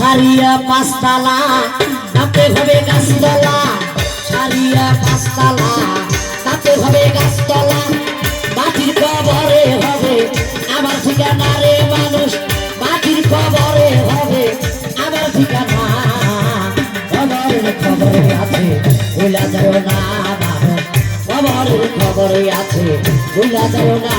সারিয়া পাঁচতলা তাতে হবে গাছতলা, সারিয়া পাঁচতলা তাতে হবে গাছতলা। মাটির কবরে হবে আমার ঠিকানা রে মানুষ, মাটির কবরে হবে আমার ঠিকানা। কবরের খবরে আছে ভুলা যায় না মানুষ, কবরের খবরে আছে ভুলা যায় না।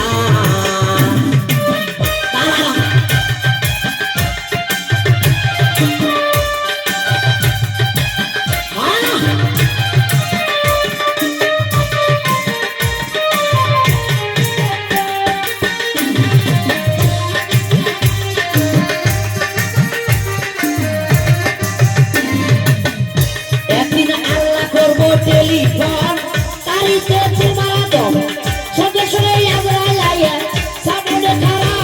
টেলিফোন তারিতে তোমার দম সঙ্গে সঙ্গে আমরা লাইয়া সামনে খারা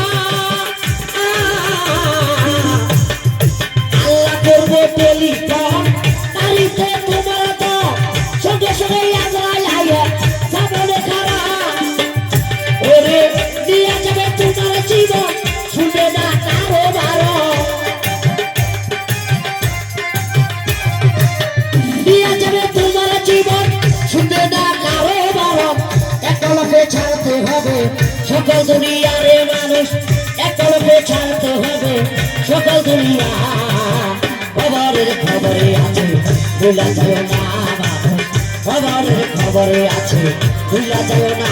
আল্লাহ করবো টেলিফোন তারিতে তোমার দম সঙ্গে সঙ্গে আমরা লাইয়া সামনে খারা। ওরে দিয়া যাবে তোমার জীবন শুনে না কারো বারো, দিয়া যাবে তোমার জীবন শুনবে না কারো বারো। একলকে ছাড়তে হবে সকল দুনিয়ারে মানুষ, একলকে ছাড়তে হবে সকল দুনিয়া। খবরের খবরে আছে ভুলা যায় না মানুষ, খবরের খবরে আছে ভুলা যায় না।